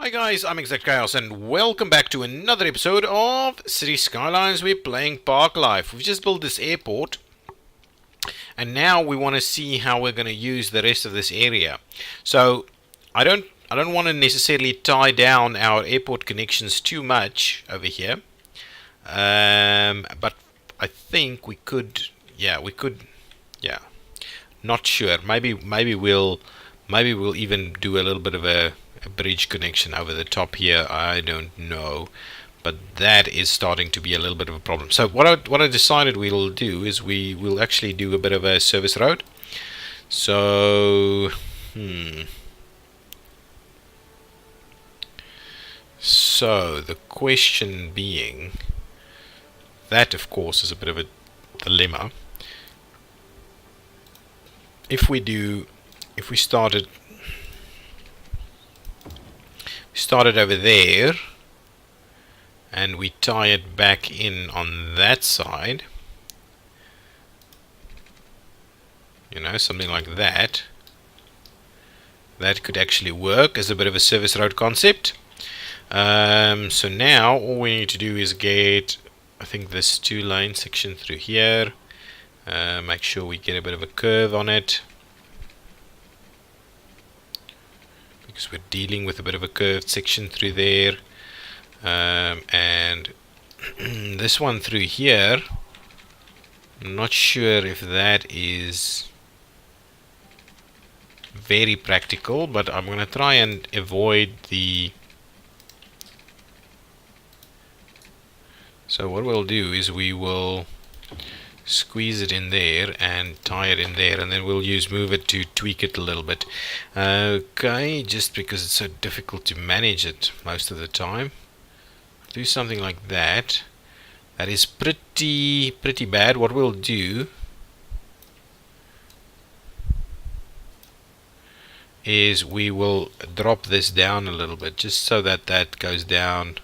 Hi guys, I'm ExactChaos and welcome back to another episode of Cities Skylines. We're playing Parklife. We've just built this airport and now we want to see how we're going to use the rest of this area. So I don't want to necessarily tie down our airport connections too much over here. But I think we could, not sure. Maybe we'll even do a little bit of a bridge connection over the top here. I don't know, but that is starting to be a little bit of a problem. So what I decided we'll do is we will actually do a bit of a service road. So so the question being, that of course is a bit of a dilemma. If we started over there and we tie it back in on that side, you know, something like that, that could actually work as a bit of a service road concept. So now all we need to do is get, I think, this 2-lane section through here. Make sure we get a bit of a curve on it, because we're dealing with a bit of a curved section through there. And this one through here, I'm not sure if that is very practical, but I'm going to try and avoid the... So what we'll do is we will squeeze it in there and tie it in there, and then we'll use move it to tweak it a little bit. Okay, just because it's so difficult to manage it most of the time, do something like that. That is pretty bad. What we'll do is we will drop this down a little bit, just so that that goes down.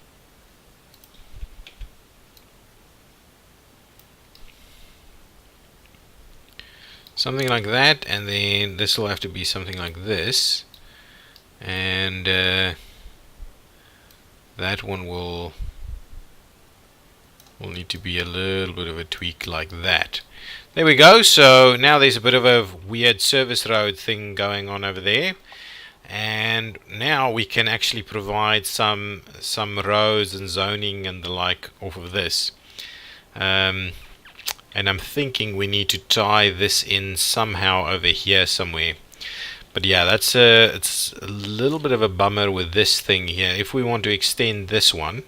Something like that, and then this will have to be something like this, and that one will need to be a little bit of a tweak like that. There we go. So now there's a bit of a weird service road thing going on over there, and now we can actually provide some roads and zoning and the like off of this. And I'm thinking we need to tie this in somehow over here somewhere. But yeah, it's a little bit of a bummer with this thing here. If we want to extend this one,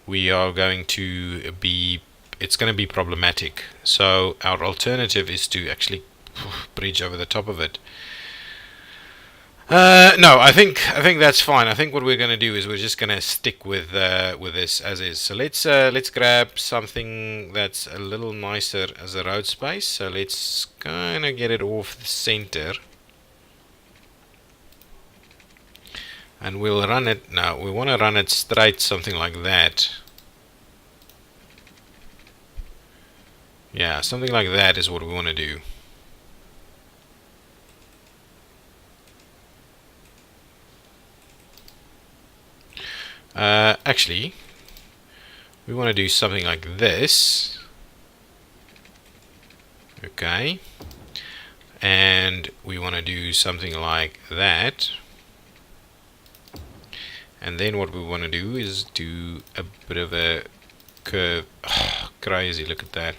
we are going to be, it's going to be problematic. So our alternative is to actually bridge over the top of it. No, I think that's fine. I think what we're going to do is we're just going to stick with this as is. So let's grab something that's a little nicer as a road space. So let's kind of get it off the center, and we'll run it. Now we want to run it straight, something like that. Yeah, something like that is what we want to do. Actually, we want to do something like this. Okay, and we want to do something like that, and then what we want to do is do a bit of a curve. Oh, crazy, look at that.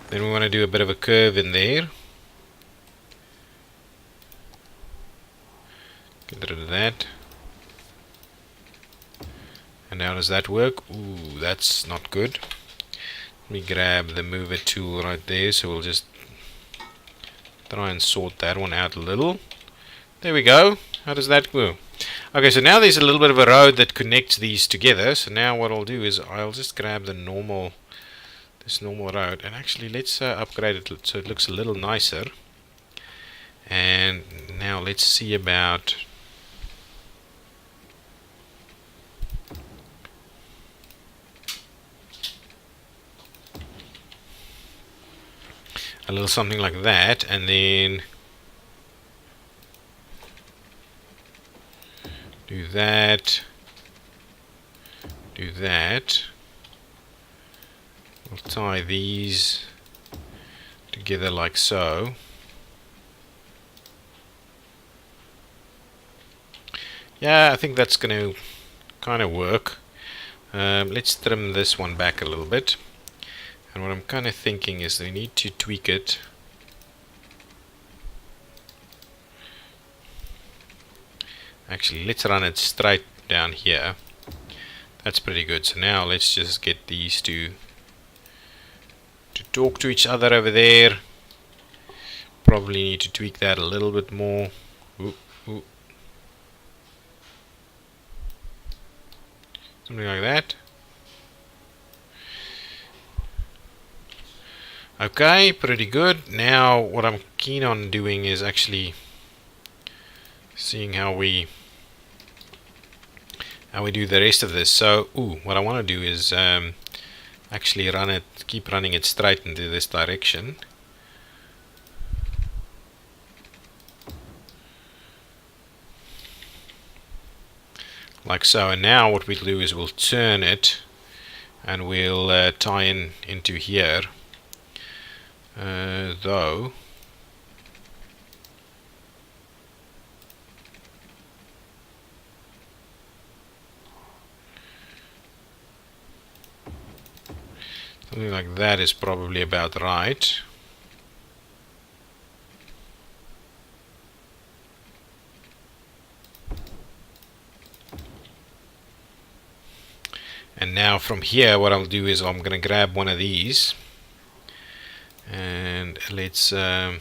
Then we want to do a bit of a curve in there. Get rid of that. And how does that work? Ooh, that's not good. Let me grab the mover tool right there, so we'll just try and sort that one out a little. There we go. How does that go? Okay, so now there's a little bit of a road that connects these together. So now what I'll do is I'll just grab the normal, this normal road, and actually let's upgrade it so it looks a little nicer. And now let's see about a little something like that, and then Do that. Do that. We'll tie these together like so. Yeah, I think that's going to kind of work. Let's trim this one back a little bit. And what I'm kind of thinking is we need to tweak it. Actually, let's run it straight down here. That's pretty good. So now let's just get these two to talk to each other over there. Probably need to tweak that a little bit more. Ooh, ooh. Something like that. Okay, pretty good. Now what I'm keen on doing is actually seeing how we do the rest of this. So, what I want to do is actually keep running it straight into this direction. Like so. And now what we'll do is we'll turn it and we'll tie into here. Though something like that is probably about right. And now from here what I'll do is I'm going to grab one of these and let's tie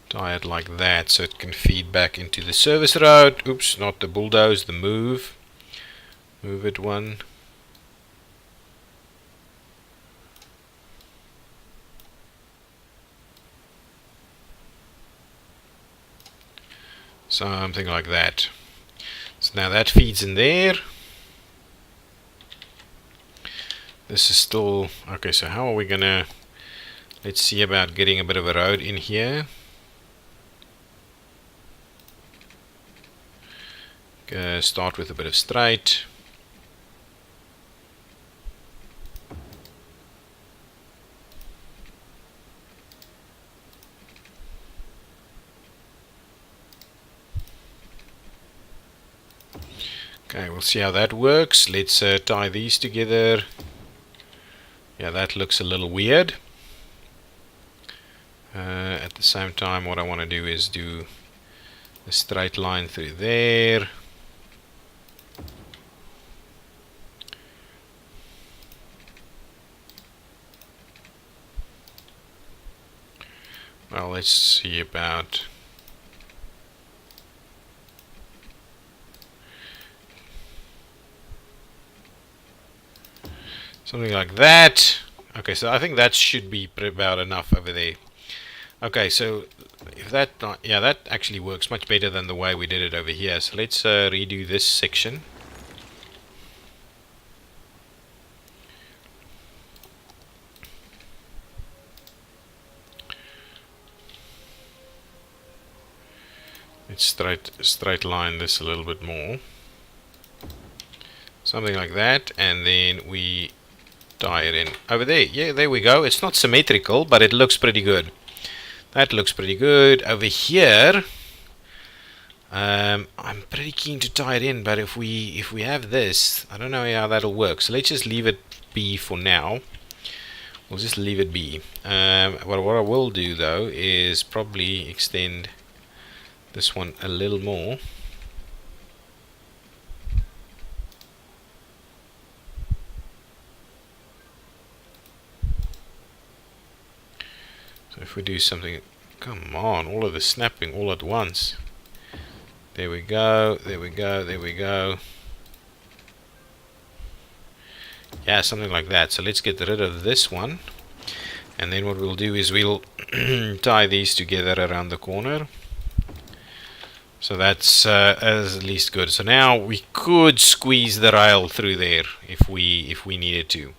it like that so it can feed back into the service road. Oops, not the bulldoze, the move it one. Something like that. So now that feeds in there. This is still okay. So how are we gonna? Let's see about getting a bit of a road in here. Start with a bit of straight. Okay, we'll see how that works. Let's tie these together. Yeah, that looks a little weird. At the same time, what I want to do is do a straight line through there. Well, let's see about something like that. Okay, so I think that should be about enough over there. Okay, so if that, yeah, that actually works much better than the way we did it over here. So let's redo this section. Let's straight line this a little bit more. Something like that, and then we tie it in over there. Yeah, there we go. It's not symmetrical, but it looks pretty good. That looks pretty good. Over here, I'm pretty keen to tie it in, but if we have this, I don't know how that'll work. So let's just leave it be for now. We'll just leave it be. What I will do though is probably extend this one a little more. So if we do something, come on, all of the snapping all at once. There we go, there we go, there we go. Yeah, something like that. So let's get rid of this one. And then what we'll do is we'll tie these together around the corner. So that's at least good. So now we could squeeze the rail through there if we needed to.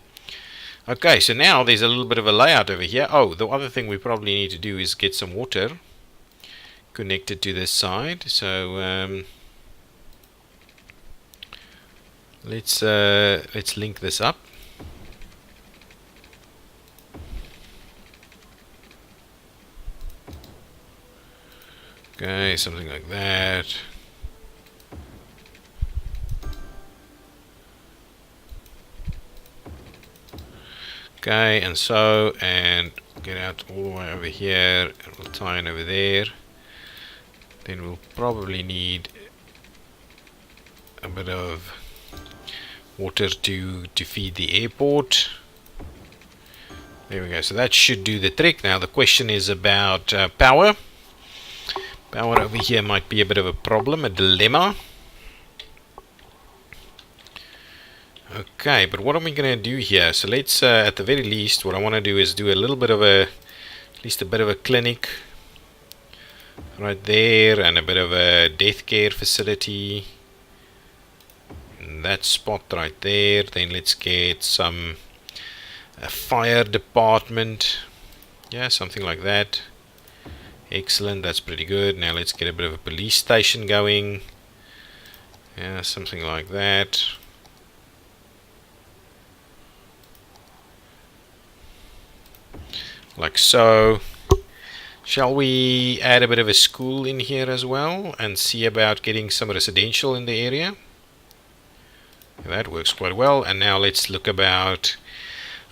Okay, so now there's a little bit of a layout over here. Oh, the other thing we probably need to do is get some water. connected to this side. So let's link this up. Okay, something like that. Okay, and get out all the way over here, and we'll tie in over there. Then we'll probably need a bit of water to feed the airport. There we go. So that should do the trick. Now the question is about power. Power over here might be a bit of a problem, a dilemma. Okay, but what am I going to do here? So let's, at the very least, what I want to do is do a little bit of at least a bit of a clinic right there, and a bit of a death care facility in that spot right there. Then let's get some fire department, yeah, something like that. Excellent, that's pretty good. Now let's get a bit of a police station going, yeah, something like that. Like so. Shall we add a bit of a school in here as well and see about getting some residential in the area? That works quite well. And now let's look about,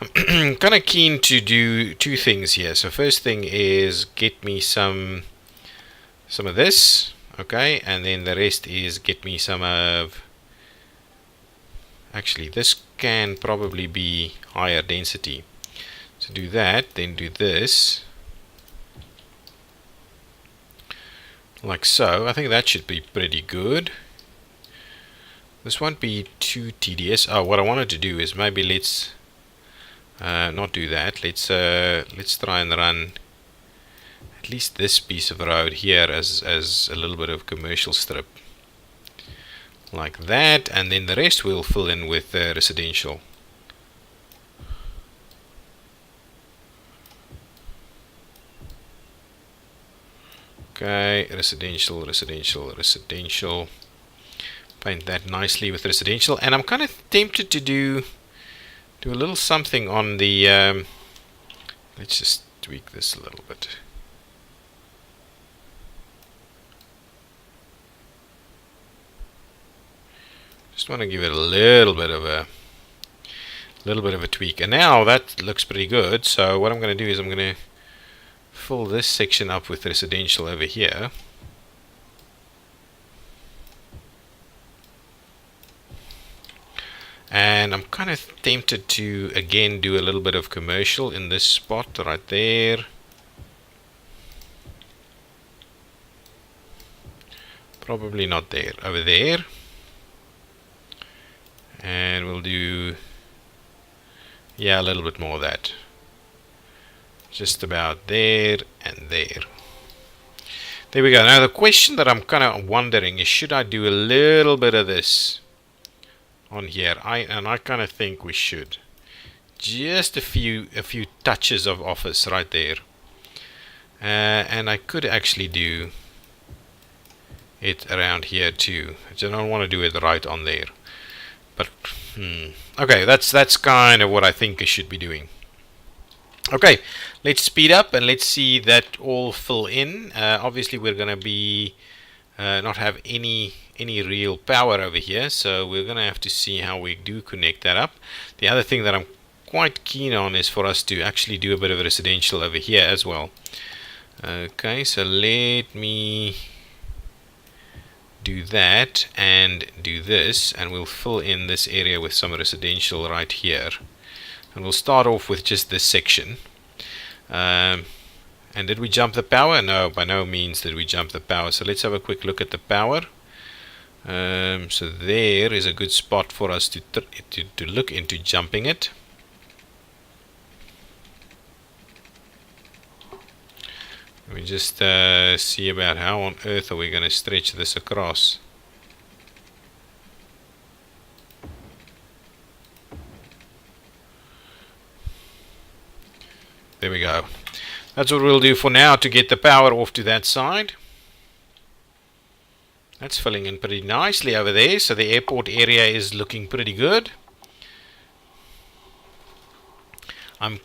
I'm kind of keen to do two things here. So first thing is get me some of this, okay, and then the rest is get me some of, actually this can probably be higher density. To do that, then do this like so. I think that should be pretty good. This won't be too tedious. Oh, what I wanted to do is maybe let's not do that. Let's try and run at least this piece of road here as a little bit of commercial strip like that, and then the rest we'll fill in with residential. Okay, residential. Paint that nicely with residential, and I'm kind of tempted to do a little something on the. Let's just tweak this a little bit. Just want to give it a little bit of a tweak, and now that looks pretty good. So what I'm going to do is I'm going to fill this section up with residential over here. And I'm kind of tempted to again do a little bit of commercial in this spot right there. Probably not there, over there. And we'll do, yeah, a little bit more of that. Just about there and there. There we go. Now the question that I'm kind of wondering is, should I do a little bit of this on here? I kind of think we should. Just a few touches of office right there. And I could actually do it around here too. I just don't want to do it right on there. But okay, that's kind of what I think I should be doing. Okay, let's speed up and let's see that all fill in. Obviously we're going to be not have any real power over here, so we're going to have to see how we do connect that up. The other thing that I'm quite keen on is for us to actually do a bit of residential over here as well. Okay, so let me do that and do this, and we'll fill in this area with some residential right here. And we'll start off with just this section. And did we jump the power? No, by no means did we jump the power. So let's have a quick look at the power. So there is a good spot for us to look into jumping it. Let me just see about how on earth are we going to stretch this across. There we go. That's what we'll do for now to get the power off to that side. That's filling in pretty nicely over there. So the airport area is looking pretty good. I'm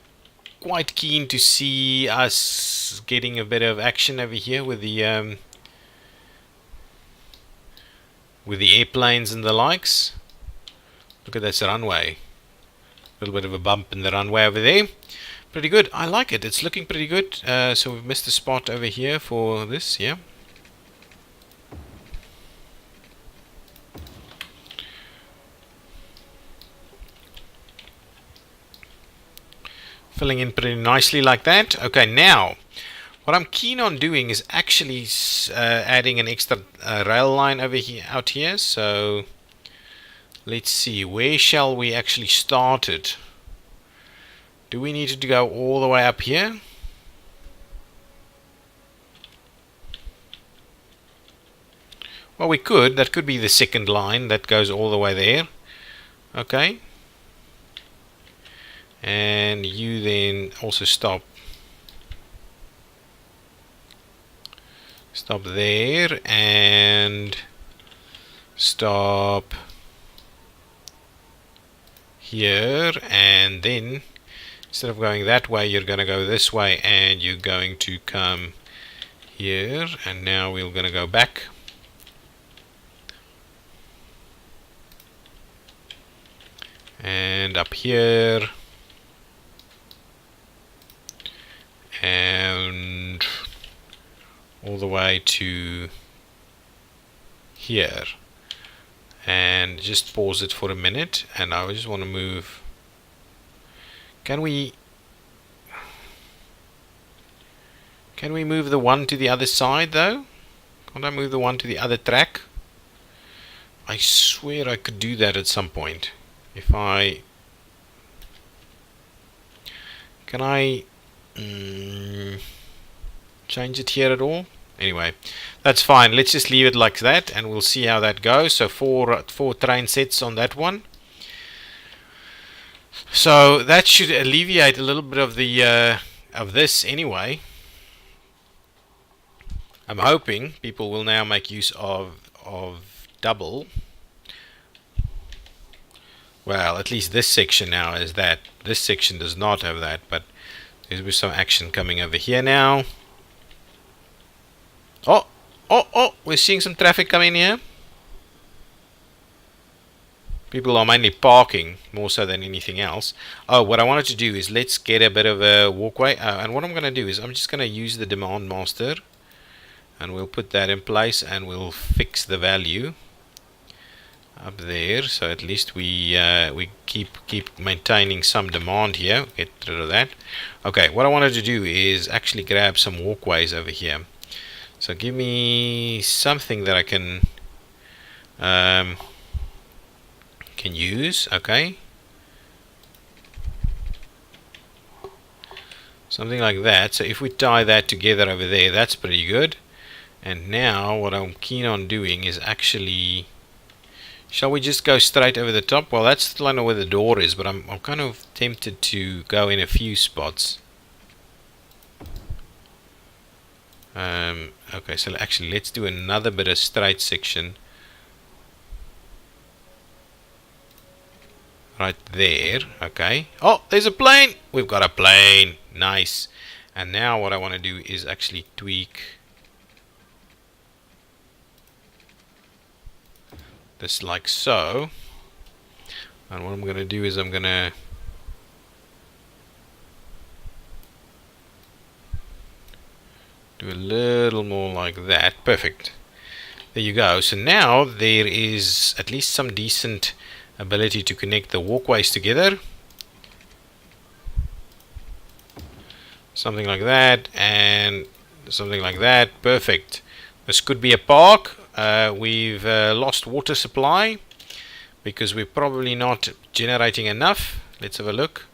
quite keen to see us getting a bit of action over here with the airplanes and the likes. Look at this runway. A little bit of a bump in the runway over there. Pretty good. I like it. It's looking pretty good. So we've missed a spot over here for this. Yeah. Filling in pretty nicely like that. Okay, now what I'm keen on doing is actually adding an extra rail line over here, out here. So let's see, where shall we actually start it? Do we need to go all the way up here? Well, we could. That could be the second line that goes all the way there. Okay. And you then also stop there and stop here, and then instead of going that way you're going to go this way, and you're going to come here, and now we're going to go back. And up here, and all the way to here, and just pause it for a minute. And I just want to move. Can we move the one to the other side though? Can't I move the one to the other track? I swear I could do that at some point. If I can I change it here at all? Anyway, that's fine. Let's just leave it like that, and we'll see how that goes. So four train sets on that one. So that should alleviate a little bit of the of this anyway. I'm hoping people will now make use of double. Well, at least this section now is that. This section does not have that, but there's some action coming over here now. Oh, we're seeing some traffic coming here. People are mainly parking more so than anything else. Oh, what I wanted to do is let's get a bit of a walkway. And what I'm going to do is I'm just going to use the demand master, and we'll put that in place, and we'll fix the value up there, so at least we keep maintaining some demand here. Get rid of that. Okay, what I wanted to do is actually grab some walkways over here. So give me something that I can use. Okay, something like that. So if we tie that together over there, that's pretty good. And now what I'm keen on doing is actually, shall we just go straight over the top? Well, that's still, I know where the door is, but I'm kind of tempted to go in a few spots. Okay, so actually let's do another bit of straight section right there. Okay. Oh, there's a plane. We've got a plane. Nice. And now what I want to do is actually tweak this like so. And what I'm going to do is I'm going to do a little more like that. Perfect. There you go. So now there is at least some decent ability to connect the walkways together. Something like that and something like that. Perfect. This could be a park. We've lost water supply because we're probably not generating enough. Let's have a look.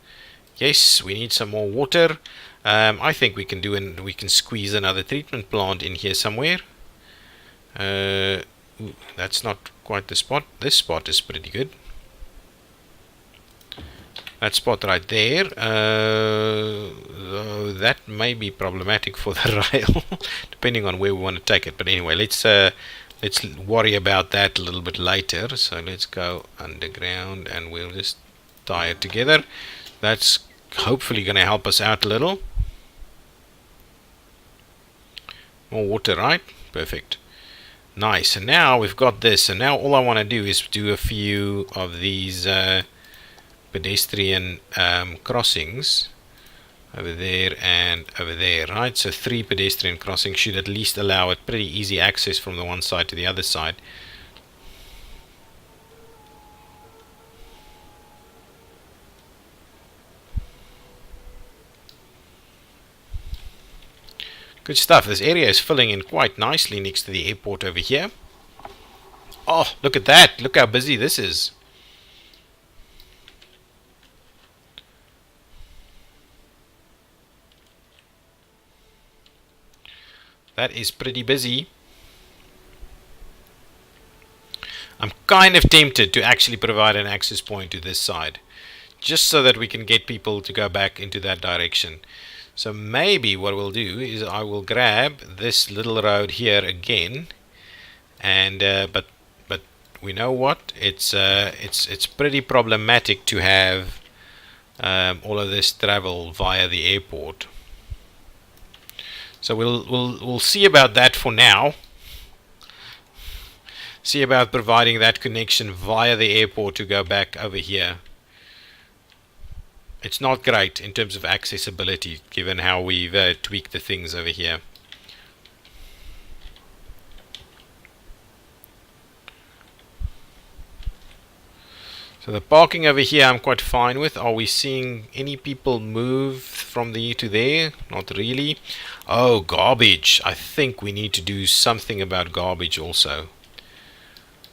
Yes, we need some more water. I think we can we can squeeze another treatment plant in here somewhere. Ooh, that's not quite the spot. This spot is pretty good. That spot right there, though that may be problematic for the rail, depending on where we want to take it. But anyway, let's let's worry about that a little bit later. So let's go underground and we'll just tie it together. That's hopefully going to help us out a little. More water, right? Perfect. Nice. And now we've got this, and now all I want to do is do a few of these pedestrian crossings over there and over there, right? So 3 pedestrian crossings should at least allow it pretty easy access from the one side to the other side. Good stuff. This area is filling in quite nicely next to the airport over here. Oh, look at that. Look how busy this is. That is pretty busy. I'm kind of tempted to actually provide an access point to this side, just so that we can get people to go back into that direction. So maybe what we'll do is I will grab this little road here again, and but we know what, it's pretty problematic to have all of this travel via the airport. So we'll see about that for now. See about providing that connection via the airport to go back over here. It's not great in terms of accessibility, given how we've tweaked the things over here. So the parking over here I'm quite fine with. Are we seeing any people move from there to there? Not really. Oh, garbage. I think we need to do something about garbage also.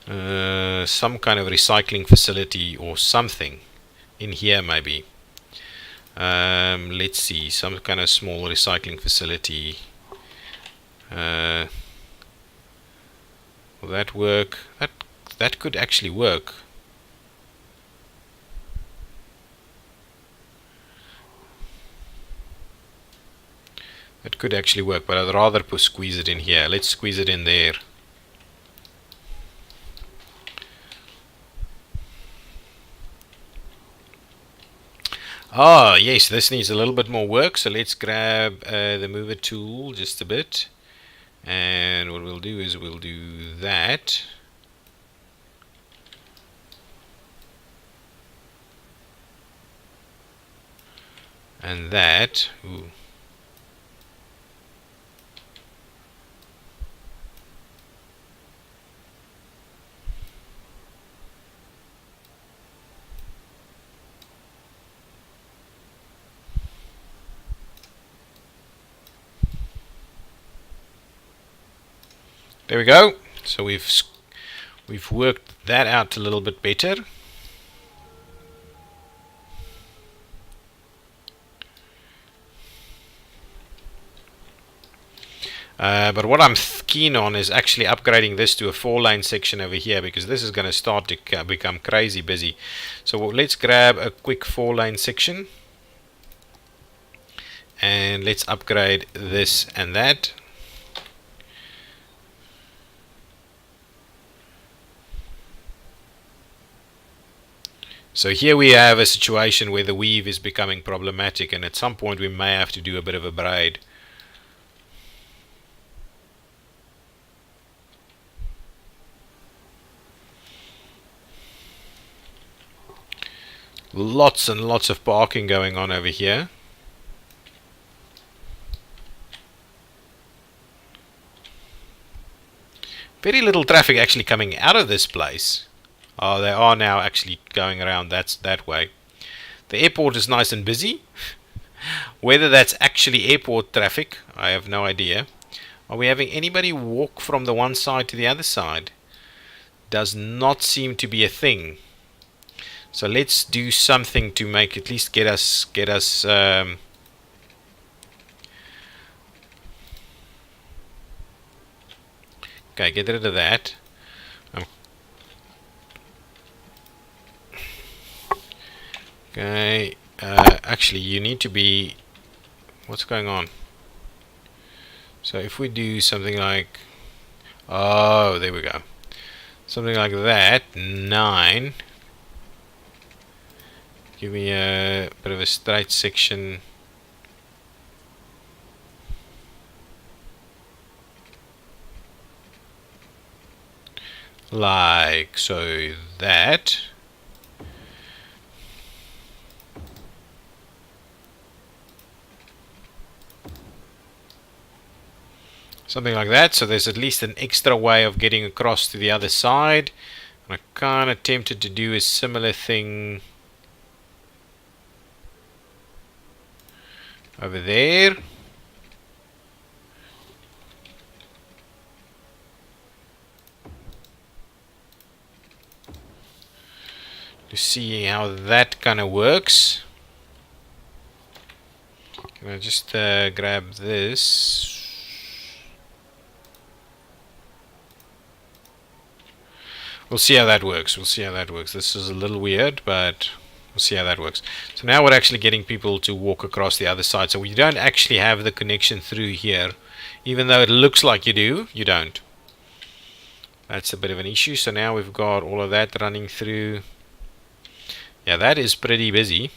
Some kind of recycling facility or something in here maybe. Let's see, some kind of small recycling facility. Will that work? That could actually work. It could actually work, but I'd rather squeeze it in here. Let's squeeze it in there. Ah, yes, this needs a little bit more work, so let's grab the mover tool just a bit. And what we'll do is we'll do that. And that. Ooh. There we go. So we've worked that out a little bit better. But what I'm keen on is actually upgrading this to a 4-lane section over here, because this is going to start to become crazy busy. So let's grab a quick 4-lane section and let's upgrade this and that. So here we have a situation where the weave is becoming problematic, and at some point we may have to do a bit of a braid. Lots and lots of parking going on over here. Very little traffic actually coming out of this place. Oh, they are now actually going around that way. The airport is nice and busy. Whether that's actually airport traffic, I have no idea. Are we having anybody walk from the one side to the other side? Does not seem to be a thing. So let's do something to make at least get us okay, get rid of that. Okay, actually you need to be, what's going on? So if we do something like, Oh, there we go. Something like that. 9. Give me a bit of a straight section. Like so that. Something like that, so there's at least an extra way of getting across to the other side. And I'm kind of tempted to do a similar thing over there. To see how that kind of works. Can I just grab this? We'll see how that works. We'll see how that works. This is a little weird, but we'll see how that works. So now we're actually getting people to walk across the other side. So we don't actually have the connection through here. Even though it looks like you do, you don't. That's a bit of an issue. So now we've got all of that running through. Yeah, that is pretty busy.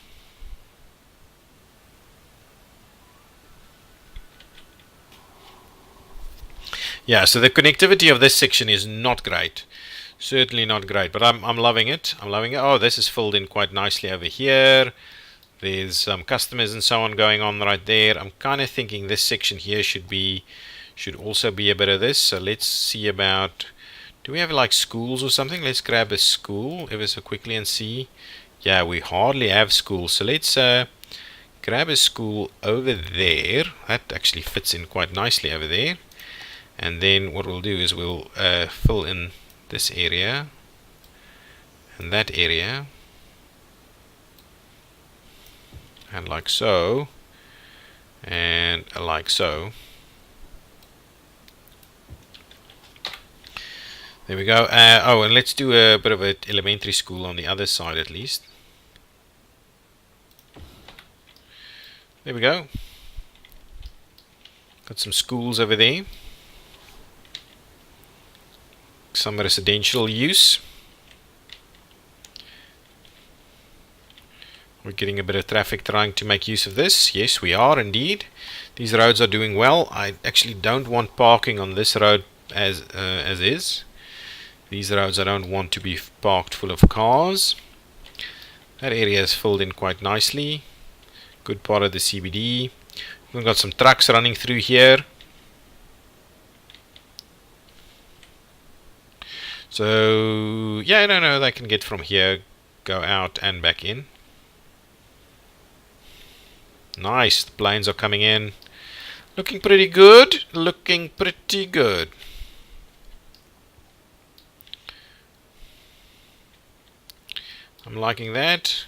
Yeah, so the connectivity of this section is not great. Certainly not great, but I'm loving it. I'm loving it. Oh, this is filled in quite nicely over here. There's some customers and so on going on right there. I'm kind of thinking this section here should also be a bit of this. So let's see about. Do we have like schools or something? Let's grab a school ever so quickly and see. Yeah, we hardly have schools. So let's grab a school over there. That actually fits in quite nicely over there. And then what we'll do is we'll fill in this area and that area, and like so, and like so. There we go. Oh, and let's do a bit of an elementary school on the other side at least. There we go. Got some schools over there. Some residential use. We're getting a bit of traffic trying to make use of this. Yes, we are indeed. These roads are doing well. I actually don't want parking on this road as is. These roads I don't want to be parked full of cars. That area is filled in quite nicely. Good part of the CBD. We've got some trucks running through here. So, yeah, no, they can get from here, go out and back in. Nice, the planes are coming in. Looking pretty good, looking pretty good. I'm liking that.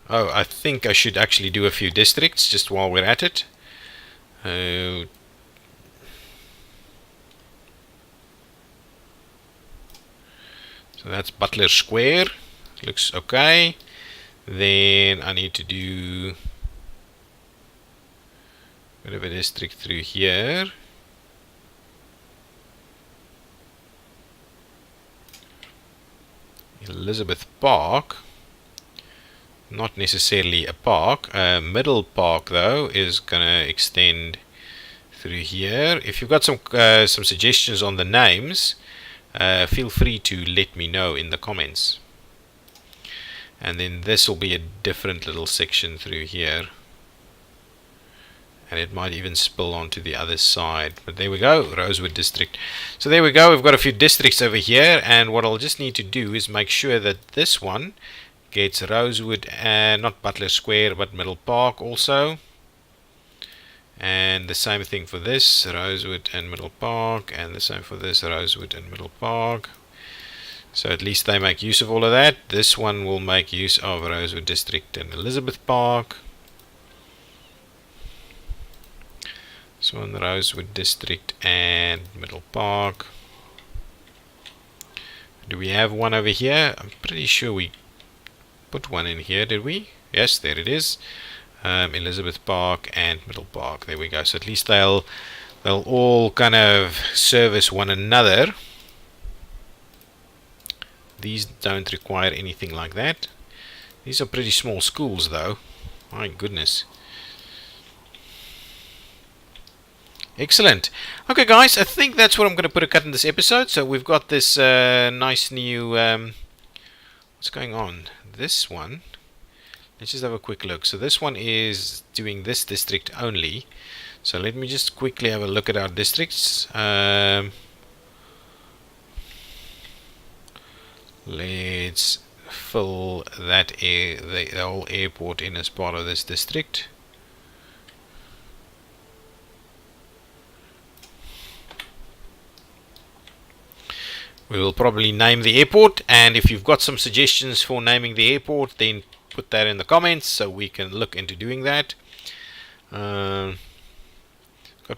Oh, I think I should actually do a few districts just while we're at it. So that's Butler Square. Looks okay. Then I need to do a bit of a district through here. Elizabeth Park. Not necessarily a park. Middle Park though is gonna extend through here. If you've got some suggestions on the names, feel free to let me know in the comments. And then this will be a different little section through here, and it might even spill onto the other side. But there we go, Rosewood District. So there we go, we've got a few districts over here, and what I'll just need to do is make sure that this one gets Rosewood, and not Butler Square but Middle Park also. And the same thing for this, Rosewood and Middle Park, and the same for this, Rosewood and Middle Park. So at least they make use of all of that. This one will make use of Rosewood District and Elizabeth Park. This one, Rosewood District and Middle Park. Do we have one over here? I'm pretty sure we put one in here, did we? Yes, there it is. Elizabeth Park and Middle Park. There we go. So at least they'll they'll all kind of service one another. These don't require anything like that. These are pretty small schools though. My goodness. Excellent. Okay guys, I think that's what I'm going to put a cut in this episode. So we've got this nice new... what's going on? This one... Let's just have a quick look. So this one is doing this district only. So let me just quickly have a look at our districts. Let's fill that the whole airport in as part of this district. We will probably name the airport, and if you've got some suggestions for naming the airport, then put that in the comments so we can look into doing that. Got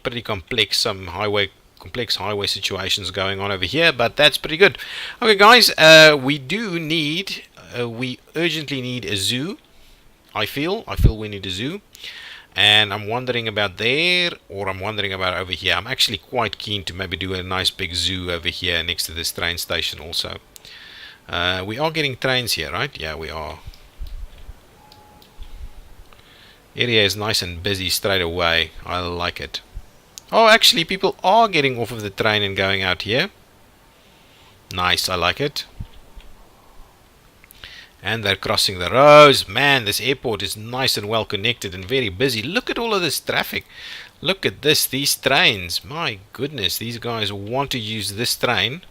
pretty complex highway situations going on over here, but that's pretty good. Okay guys, we urgently need a zoo. I feel we need a zoo, and I'm wondering about there, or I'm wondering about over here. I'm actually quite keen to maybe do a nice big zoo over here next to this train station also. We are getting trains here, right? Yeah, we are. Area is nice and busy straight away. I like it. Oh, actually, people are getting off of the train and going out here. Nice, I like it. And they're crossing the roads. Man, this airport is nice and well connected and very busy. Look at all of this traffic. Look at this, these trains. My goodness, these guys want to use this train.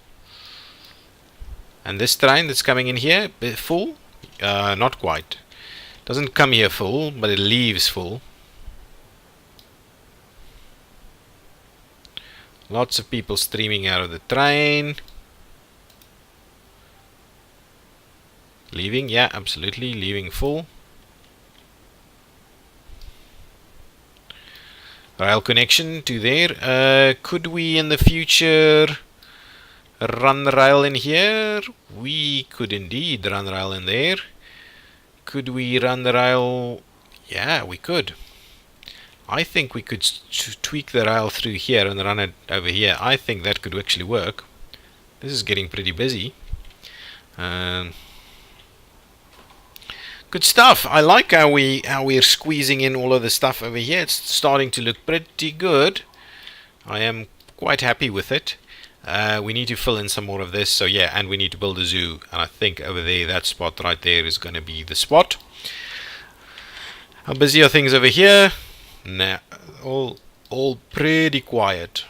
And this train that's coming in here, full? Not quite. Doesn't come here full, but it leaves full. Lots of people streaming out of the train. Leaving, yeah, absolutely, leaving full. Rail connection to there. Could we in the future run rail in here? We could indeed run rail in there. Could we run the rail? Yeah, we could. I think we could tweak the rail through here and run it over here. I think that could actually work. This is getting pretty busy. Good stuff. I like how we're squeezing in all of the stuff over here. It's starting to look pretty good. I am quite happy with it. We need to fill in some more of this. So yeah, and we need to build a zoo. And I think over there, that spot right there is going to be the spot. How busy are things over here? Nah, all pretty quiet.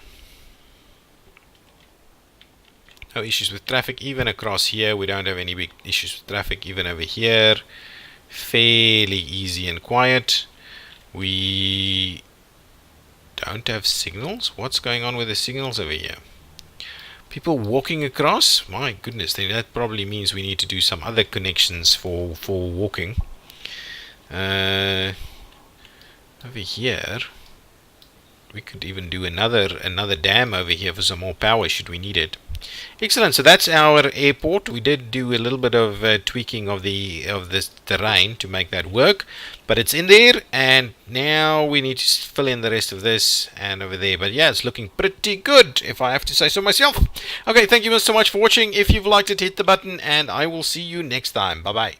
No issues with traffic even across here. We don't have any big issues with traffic even over here. Fairly easy and quiet. We don't have signals. What's going on with the signals over here? People walking across? My goodness, then that probably means we need to do some other connections for walking. Over here we could even do another dam over here for some more power should we need it. Excellent. So that's our airport. We did do a little bit of tweaking of this terrain to make that work, but it's in there, and now we need to fill in the rest of this and over there. But yeah, it's looking pretty good, if I have to say so myself. Okay, thank you so much for watching. If you've liked it, hit the button, and I will see you next time. Bye bye.